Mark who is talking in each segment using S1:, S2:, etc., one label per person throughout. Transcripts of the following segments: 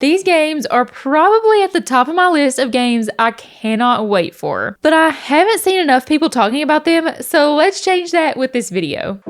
S1: These games are probably at the top of my list of games I cannot wait for, but I haven't seen enough people talking about them, so let's change that with this video.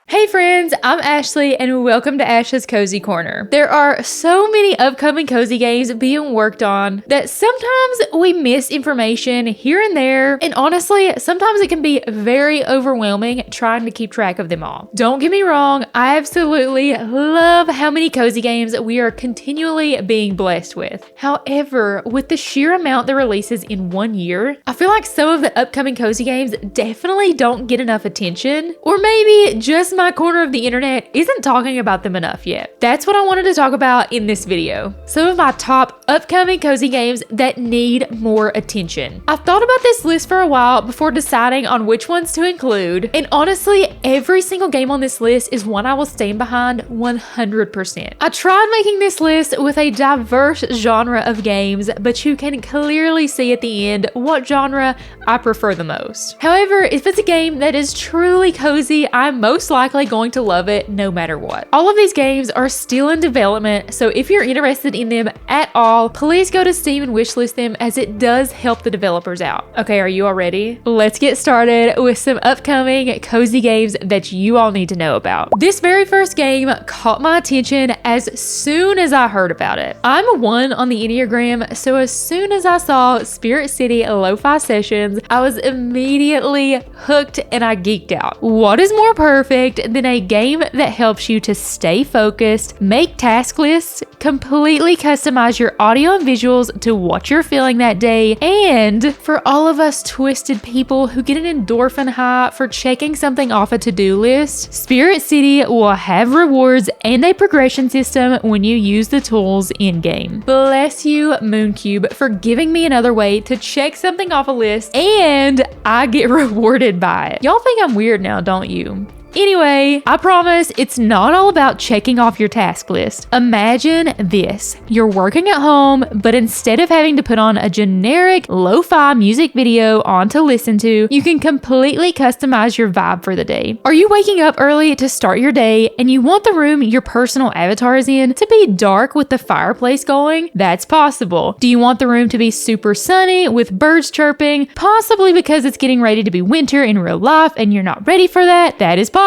S1: Hey friends, I'm Ashley and welcome to Ash's Cozy Corner. There are so many upcoming cozy games being worked on that sometimes we miss information here and there, and honestly, sometimes it can be very overwhelming trying to keep track of them all. Don't get me wrong, I absolutely love how many cozy games we are continually being blessed with. However, with the sheer amount that releases in 1 year, I feel like some of the upcoming cozy games definitely don't get enough attention, or maybe just my corner of the internet isn't talking about them enough yet. That's what I wanted to talk about in this video. Some of my top upcoming cozy games that need more attention. I've thought about this list for a while before deciding on which ones to include, and honestly, every single game on this list is one I will stand behind 100%. I tried making this list with a diverse genre of games, but you can clearly see at the end what genre I prefer the most. However, if it's a game that is truly cozy, I'm most likely going to love it no matter what. All of these games are still in development, so if you're interested in them at all, please go to Steam and wishlist them, as it does help the developers out. Okay, are you all ready? Let's get started with some upcoming cozy games that you all need to know about. This very first game caught my attention as soon as I heard about it. I'm a 1 on the Enneagram, so as soon as I saw Spirit City Lo-Fi Sessions, I was immediately hooked and I geeked out. What is more perfect than a game that helps you to stay focused, make task lists, completely customize your audio and visuals to what you're feeling that day, and for all of us twisted people who get an endorphin high for checking something off a to-do list, Spirit City will have rewards and a progression system when you use the tools in-game. Bless you, Mooncube, for giving me another way to check something off a list, and I get rewarded by it. Y'all think I'm weird now, don't you? Anyway, I promise it's not all about checking off your task list. Imagine this. You're working at home, but instead of having to put on a generic lo-fi music video on to listen to, you can completely customize your vibe for the day. Are you waking up early to start your day and you want the room your personal avatar is in to be dark with the fireplace going? That's possible. Do you want the room to be super sunny with birds chirping? Possibly because it's getting ready to be winter in real life and you're not ready for that? That is possible.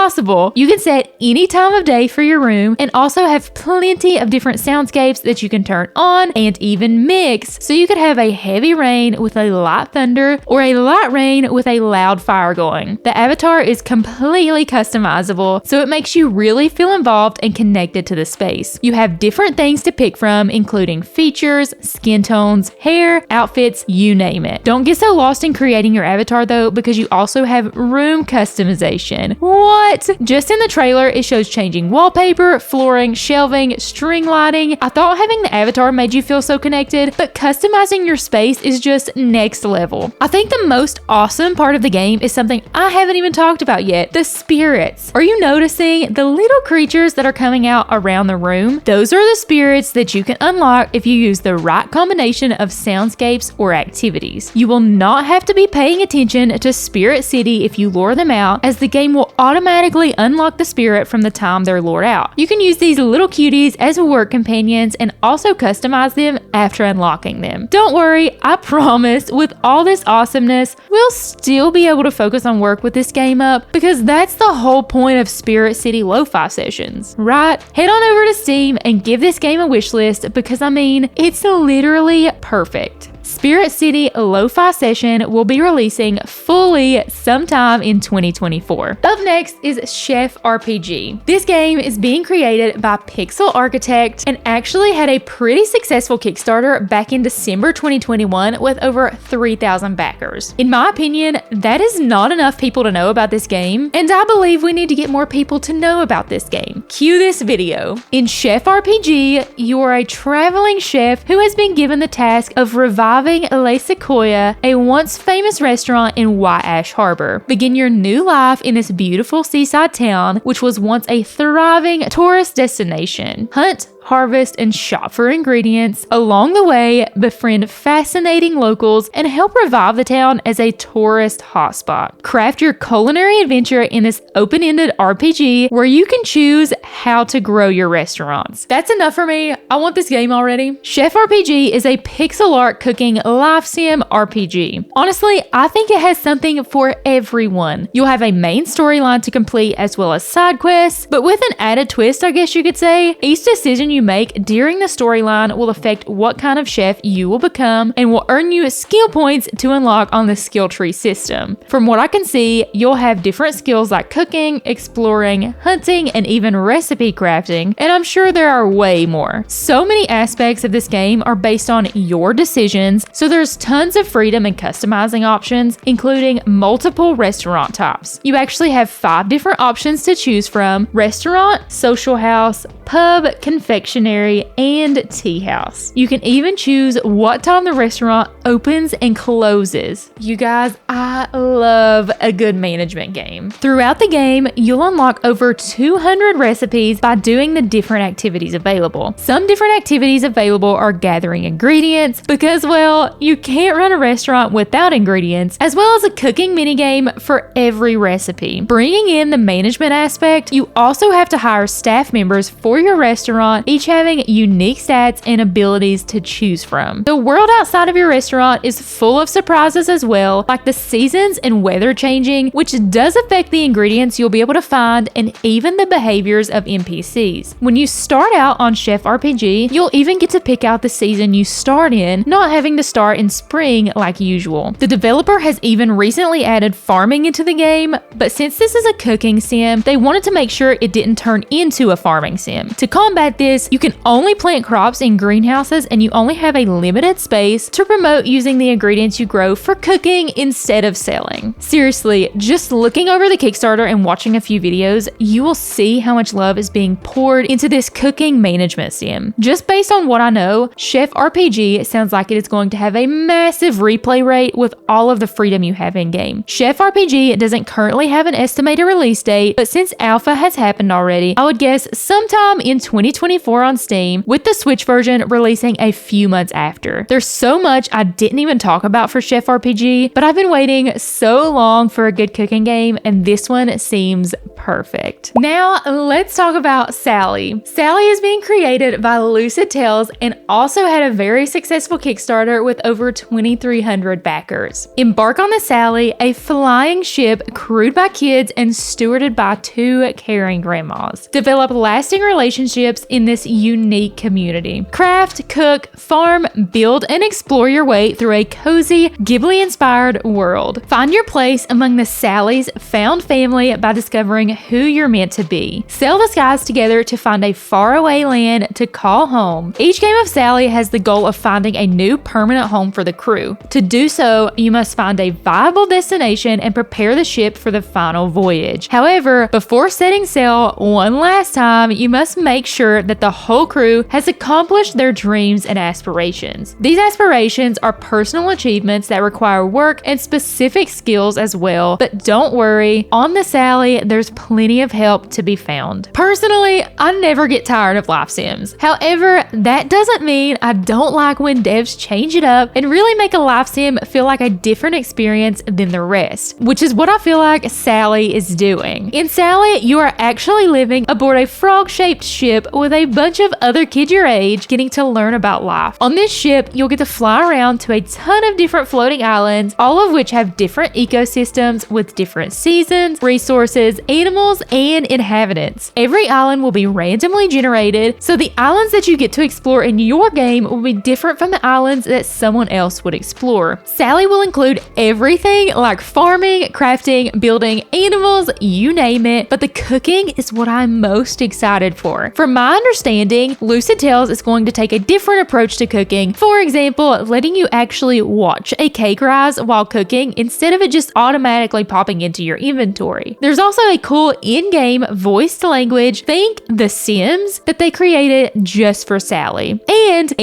S1: You can set any time of day for your room and also have plenty of different soundscapes that you can turn on and even mix. So you could have a heavy rain with a light thunder or a light rain with a loud fire going. The avatar is completely customizable, so it makes you really feel involved and connected to the space. You have different things to pick from, including features, skin tones, hair, outfits, you name it. Don't get so lost in creating your avatar though, because you also have room customization. What? Just in the trailer, it shows changing wallpaper, flooring, shelving, string lighting. I thought having the avatar made you feel so connected, but customizing your space is just next level. I think the most awesome part of the game is something I haven't even talked about yet: the spirits. Are you noticing the little creatures that are coming out around the room? Those are the spirits that you can unlock if you use the right combination of soundscapes or activities. You will not have to be paying attention to Spirit City if you lure them out, as the game will automatically unlock the spirit from the time they're lured out. You can use these little cuties as work companions and also customize them after unlocking them. Don't worry, I promise with all this awesomeness, we'll still be able to focus on work with this game up, because that's the whole point of Spirit City Lo-Fi Sessions, right? Head on over to Steam and give this game a wish list, because I mean, it's literally perfect. Spirit City Lo-Fi Session will be releasing fully sometime in 2024. Up next is Chef RPG. This game is being created by Pixel Architect and actually had a pretty successful Kickstarter back in December 2021 with over 3,000 backers. In my opinion, that is not enough people to know about this game, and I believe we need to get more people to know about this game. Cue this video. In Chef RPG, you are a traveling chef who has been given the task of reviving Le Sequoia, a once famous restaurant in White Ash Harbor. Begin your new life in this beautiful seaside town, which was once a thriving tourist destination. Hunt, harvest, and shop for ingredients. Along the way, befriend fascinating locals and help revive the town as a tourist hotspot. Craft your culinary adventure in this open-ended RPG where you can choose how to grow your restaurants. That's enough for me. I want this game already. Chef RPG is a pixel art cooking life sim RPG. Honestly, I think it has something for everyone. You'll have a main storyline to complete as well as side quests, but with an added twist, I guess you could say. Each decision you make during the storyline will affect what kind of chef you will become and will earn you skill points to unlock on the skill tree system. From what I can see, you'll have different skills like cooking, exploring, hunting, and even recipe crafting, and I'm sure there are way more. So many aspects of this game are based on your decisions, so there's tons of freedom and customizing options, including multiple restaurant types. You actually have 5 different options to choose from: restaurant, social house, pub, confectionery, and tea house. You can even choose what time the restaurant opens and closes. You guys, I love a good management game. Throughout the game, you'll unlock over 200 recipes by doing the different activities available. Some different activities available are gathering ingredients because, well, you can't run a restaurant without ingredients, as well as a cooking minigame for every recipe. Bringing in the management aspect, you also have to hire staff members for your restaurant, each having unique stats and abilities to choose from. The world outside of your restaurant is full of surprises as well, like the seasons and weather changing, which does affect the ingredients you'll be able to find and even the behaviors of NPCs. When you start out on Chef RPG, you'll even get to pick out the season you start in, not having to start in spring like usual. The developer has even recently added farming into the game, but since this is a cooking sim, they wanted to make sure it didn't turn into a farming sim. To combat this, you can only plant crops in greenhouses and you only have a limited space to promote using the ingredients you grow for cooking instead of selling. Seriously, just looking over the Kickstarter and watching a few videos, you will see how much love is being poured into this cooking management sim. Just based on what I know, Chef RPG sounds like it is going to have a massive replay rate with all of the freedom you have in game. Chef RPG doesn't currently have an estimated release date, but since alpha has happened already, I would guess sometime in 2024 on Steam, with the Switch version releasing a few months after. There's so much I didn't even talk about for Chef RPG, but I've been waiting so long for a good cooking game, and this one seems perfect. Now, let's talk about Sally. Sally is being created by Lucid Tales and also had a very successful Kickstarter with over 2,300 backers. Embark on the Sally, a flying ship crewed by kids and stewarded by 2 caring grandmas. Develop lasting relationships in this unique community. Craft, cook, farm, build, and explore your way through a cozy, Ghibli-inspired world. Find your place among the Sally's found family by discovering who you're meant to be. Sail the skies together to find a faraway land to call home. Each game of Sally has the goal of finding a new permanent home for the crew. To do so, you must find a viable destination and prepare the ship for the final voyage. However, before setting sail one last time, you must make sure that the whole crew has accomplished their dreams and aspirations. These aspirations are personal achievements that require work and specific skills as well, but don't worry, on the Sally, there's plenty of help to be found. Personally, I never get tired of life sims. However, that doesn't mean I don't like when devs change it up and really make a life sim feel like a different experience than the rest, which is what I feel like Sally is doing. In Sally, you are actually living aboard a frog-shaped ship with a bunch of other kids your age getting to learn about life. On this ship, you'll get to fly around to a ton of different floating islands, all of which have different ecosystems with different seasons, resources, animals, and inhabitants. Every island will be randomly generated, so the islands that you get to explore in your game will be different from the islands that someone else would explore. Sally will include everything like farming, crafting, building, animals, you name it, but the cooking is what I'm most excited for. From my understanding, Lucid Tales is going to take a different approach to cooking. For example, letting you actually watch a cake rise while cooking instead of it just automatically popping into your inventory. There's also a cool in-game voiced language, think The Sims, that they created just for Sally. And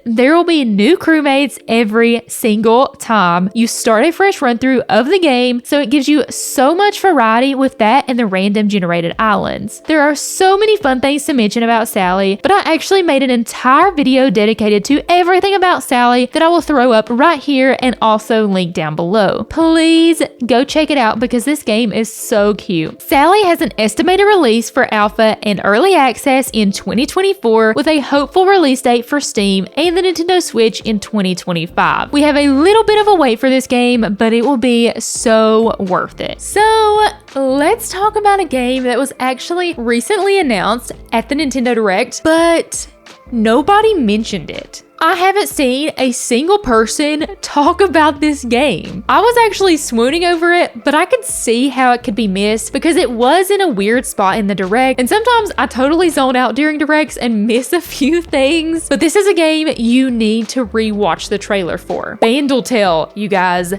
S1: there will be new crewmates every single time you start a fresh run through of the game, so it gives you so much variety with that and the random generated islands. There are so many fun things to mention about Sally, but I actually made an entire video dedicated to everything about Sally that I will throw up right here and also link down below. Please go check it out because this game is so cute. Sally has an estimated release for alpha and early access in 2024 with a hopeful release date for Steam and the Nintendo Switch in 2025. We have a little bit of a wait for this game, but it will be so worth it. So let's talk about a game that was actually recently announced at the Nintendo Direct, but nobody mentioned it. I haven't seen a single person talk about this game. I was actually swooning over it, but I could see how it could be missed because it was in a weird spot in the Direct, and sometimes I totally zone out during Directs and miss a few things, but this is a game you need to rewatch the trailer for. Bandle Tale, you guys.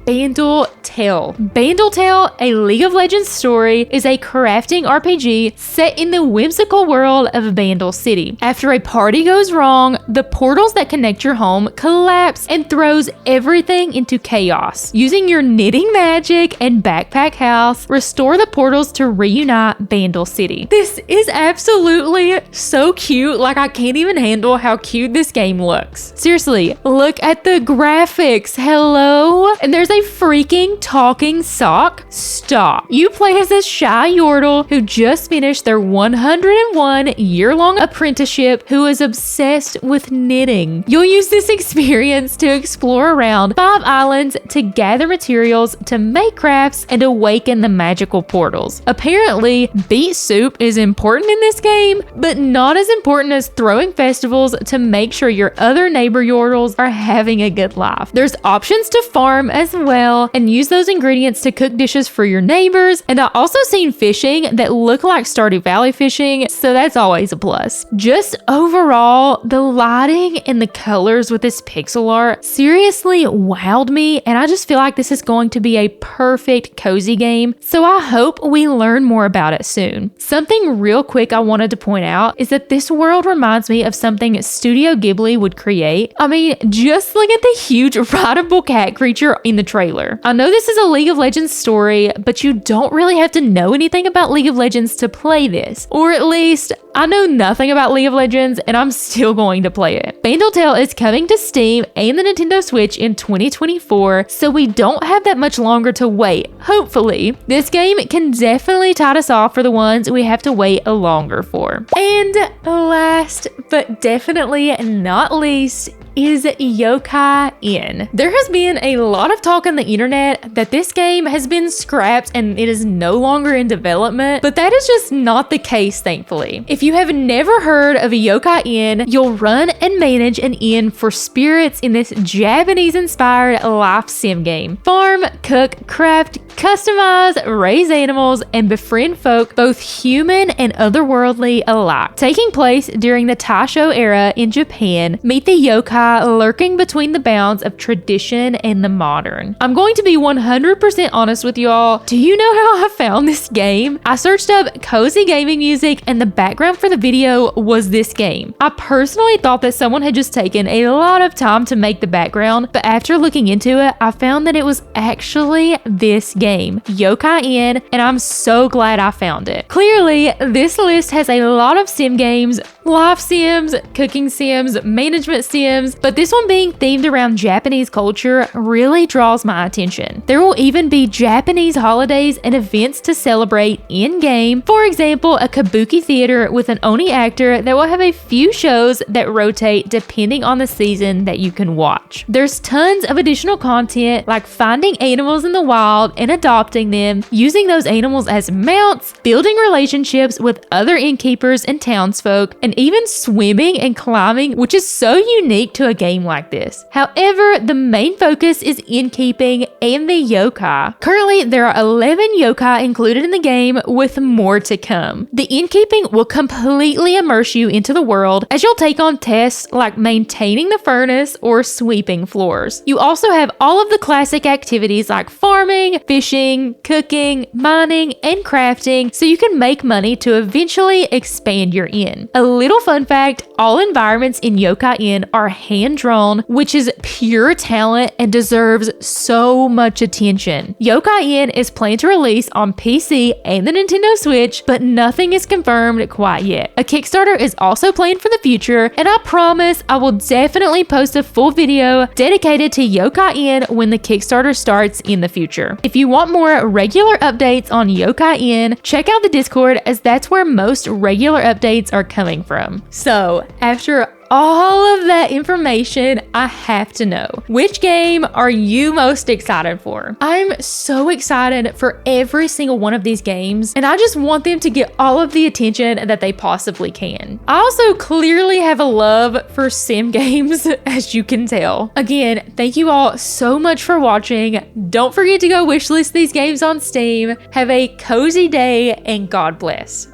S1: Bandle Tale. Bandle Tale, a League of Legends story, is a crafting RPG set in the whimsical world of Bandle City. After a party goes wrong, the portals that connect your home collapse and throws everything into chaos. Using your knitting magic and backpack house, restore the portals to reunite Bandle City. This is absolutely so cute. Like, I can't even handle how cute this game looks. Seriously, look at the graphics. Hello? And there's a freaking talking sock? Stop. You play as this shy Yordle who just finished their 101 year-long apprenticeship who is obsessed with knitting. You'll use this experience to explore around 5 islands to gather materials to make crafts and awaken the magical portals. Apparently, beet soup is important in this game, but not as important as throwing festivals to make sure your other neighbor Yordles are having a good life. There's options to farm as well and use those ingredients to cook dishes for your neighbors, and I also seen fishing that look like Stardew Valley fishing, so that's always a plus. Just overall, the lighting and the colors with this pixel art seriously wowed me, and I just feel like this is going to be a perfect cozy game, so I hope we learn more about it soon. Something real quick I wanted to point out is that this world reminds me of something Studio Ghibli would create. I mean, just look at the huge rideable cat creature in the trailer. I know this is a League of Legends story, but you don't really have to know anything about League of Legends to play this. Or at least, I know nothing about League of Legends and I'm still going to play it. Bandle Tale is coming to Steam and the Nintendo Switch in 2024, so we don't have that much longer to wait. Hopefully, this game can definitely tide us off for the ones we have to wait longer for. And last, but definitely not least, is Yokai Inn. There has been a lot of talk on the internet that this game has been scrapped and it is no longer in development, but that is just not the case, thankfully. If you have never heard of a Yokai Inn, you'll run and manage an inn for spirits in this Japanese-inspired life sim game. Farm, cook, craft, customize, raise animals, and befriend folk, both human and otherworldly alike. Taking place during the Taisho era in Japan, meet the yokai lurking between the bounds of tradition and the modern. I'm going to be 100% honest with y'all. Do you know how I found this game? I searched up cozy gaming music and the background for the video was this game. I personally thought that someone had just taken a lot of time to make the background, but after looking into it, I found that it was actually this game, Yokai Inn, and I'm so glad I found it. Clearly, this list has a lot of sim games, life sims, cooking sims, management sims, but this one being themed around Japanese culture really draws my attention. There will even be Japanese holidays and events to celebrate in-game. For example, a kabuki theater with an Oni actor that will have a few shows that rotate depending on the season that you can watch. There's tons of additional content like finding animals in the wild and adopting them, using those animals as mounts, building relationships with other innkeepers and townsfolk, and even swimming and climbing, which is so unique to a game like this. However, the main focus is innkeeping innkeeping, and the yokai. Currently, there are 11 yokai included in the game, with more to come. The innkeeping will completely immerse you into the world, as you'll take on tasks like maintaining the furnace or sweeping floors. You also have all of the classic activities like farming, fishing, cooking, mining, and crafting, so you can make money to eventually expand your inn. A little fun fact, all environments in Yokai Inn are hand-drawn, which is pure talent and deserves so much attention. Yokai Inn is planned to release on PC and the Nintendo Switch, but nothing is confirmed quite yet. A Kickstarter is also planned for the future, and I promise I will definitely post a full video dedicated to Yokai Inn when the Kickstarter starts in the future. If you want more regular updates on Yokai Inn, check out the Discord, as that's where most regular updates are coming from. So, after all of that information, I have to know, which game are you most excited for? I'm so excited for every single one of these games, and I just want them to get all of the attention that they possibly can. I also clearly have a love for sim games, as you can tell. Again, thank you all so much for watching. Don't forget to go wishlist these games on Steam. Have a cozy day, and God bless.